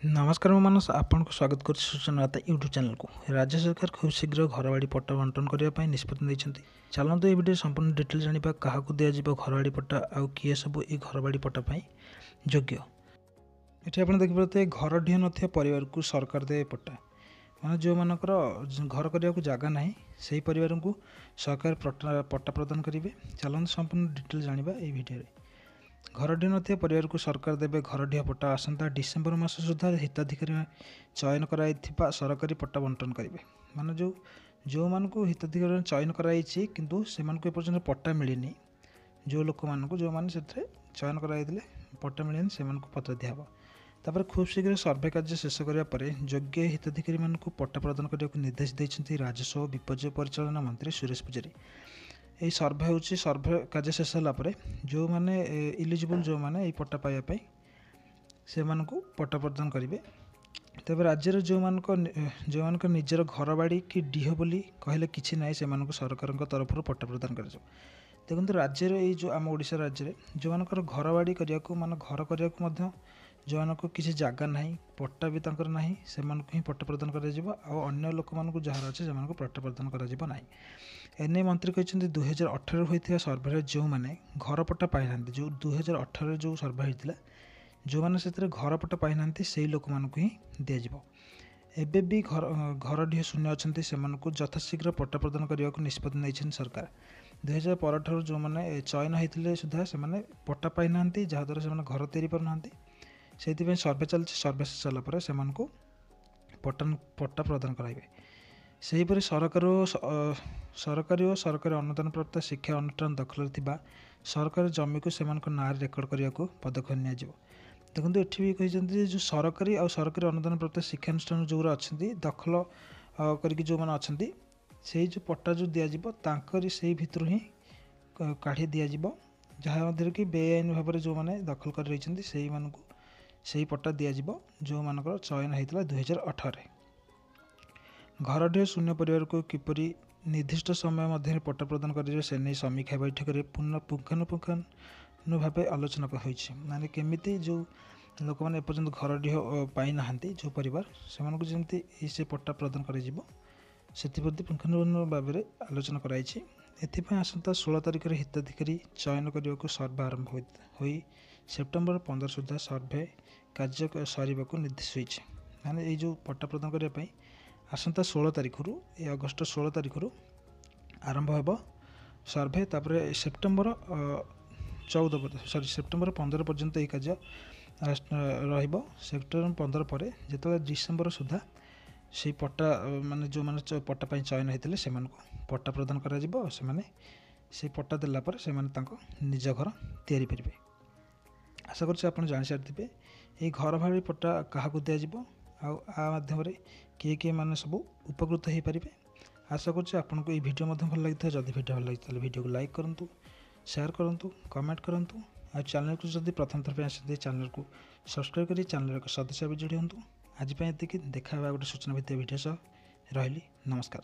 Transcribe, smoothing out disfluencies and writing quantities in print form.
नमस्कार मु मानस आपको स्वागत कर सूचनाता यूट्यूब चैनल को। राज्य सरकार खूब शीघ्र घरवाड़ी पट्टा बंटन करने निष्पत्ति चलते ये वीडियो संपूर्ण डिटेल जाना क्या दिज्व घरवाड़ी पट्टा आउ किए सब ये घरवाड़ी पट्टा योग्य। ये आप देखिए घर ढी न परिवार को सरकार दे पट्टा माने जो मानकर घर करने को जगह ना से परिवार को सरकार पट्टा प्रदान करेंगे। चलते संपूर्ण डिटेल जाना ये वीडियो। घरढी नथिया परिवार को सरकार देवे घरढिया पट्टा आसंता डिसेम्बर मास सुधा हिताधिकारी चयन कर सरकारी पट्टा बंटन करेंगे। माने जो मान को हिताधिकारी चयन कराई किंतु से एपर्तन पट्टा मिलनी जो लोक मान जो मैंने चयन कराइले पट्टा मिलनी से पट्टा दिहब। तापर खूब शीघ्र सर्वे कार्य शेष कराया योग्य हिताधिकारी मान पट्टा प्रदान करने को निर्देश देते राजस्व और विपर्य परिचालना मंत्री सुरेश पूजारी। यही सर्वे हूँ सर्वे कार्य शेष होगापर जो मैंने इलिजिबल जो मैंने पट्टा पाइबापी से पट्टा प्रदान करेंगे। तब राज्य जो मान निजर घर बाड़ी कि डीह बोली कहले किसी ना से सरकार तरफ पट्टा प्रदान कर। देखो राज्य ये जो आम ओडिशा राज्य में जो मानकर घर बाड़ी करने को मान घर करने को जो मान किसी जगह ना पट्टा भी ना से ही पट्टा प्रदान कर लोक मान जहाँ अच्छे से पट्टा प्रदान करना। एने मंत्री कहते 2018 होता सर्वे जो मैंने घर पट्टा पाई ना जो 2018 जो सर्वे होता जो मैंने से घर पट्टा पाई ना से लोक मान ही दिज्व। एवं भी घर ढी शून्य अच्छा से यथाशीघ्र पट्टा प्रदान करने को निष्पत्ति नहीं सरकार। 2000 पर जो मैंने चयन होते सुधा से पट्टा पाई ना जहाद्वारा से घर तैयारी पारना से सर्वे चलती सर्वे शेष सारापर से पट्टा प्रदान कराइबे। सेहीपरि सरकारी और सरकारी अनुदान प्राप्त शिक्षा अनुष्ठान दखल सरकारी जमी को से ना रेकर्ड करने को पदक्षेप नि। देखो ये भी कहते जो सरकारी और सरकारी अनुदान प्राप्त शिक्षानुष्ठान जो अच्छा दखल करके जो मैंने अच्छा से जो पट्टा जो दिज्व से भितर ही काढ़ी दिज्व जहाँ कि बेआईन भाव में जो मैंने दखल कर रही से पट्टा दिज्व जो मानकर चयन होता 2018। घर ढी शून्य परिवार को किपरि निर्दिष्ट समय मध्य पट्टा प्रदान कर से नहीं समीक्षा बैठक में पुंखानुपुंखानु भाव आलोचना होती। माने केमिति जो लोक मैंने एपर्तन घर ढी पाई ना जो परिवार से से पट्टा प्रदान कर पुंखानुपुंखानु भाव में आलोचना कराई। एथिपाई आसंता 16 तारिख हिताधिकारी चयन करने को सर्वे आरंभ हो सेप्टेम्बर 15 सुधा सर्वे कार्य सरिबा को निर्देश होती। माने ये जो पट्टा प्रदान करने आसंता 16 तारिख रु अगस्ट 16 तारिख रु आरंभ हो सर्वे। तापर सेप्टेम्बर 15 पर्यंत ये कार्य सेप्टेम्बर 15 पर जो डिसेम्बर सुधा से पट्टा माने जो मैंने पट्टा चयन होते से पट्टा प्रदान से पट्टा देलापर से निज घर तैयारी करेंगे। आशा करते आप जानी सारी ये घर भाड़ी पट्टा क्या दिज्व आध्यम किए किए मैंने सब उपकृत हो पारे। आशा करते आपको ये वीडियो भल लगी जब वीडियो भल लगी वीडियो को लाइक करूँ, शेयर करूँ, कमेंट करूँ और चैनल को जब प्रथम थर पर आसते चैनल को सब्सक्राइब कर चैनल को सदस्य भी जोड़ी हूँ। आज ये देखा गोटे सूचना भित्तिक वीडियो सह रही। नमस्कार।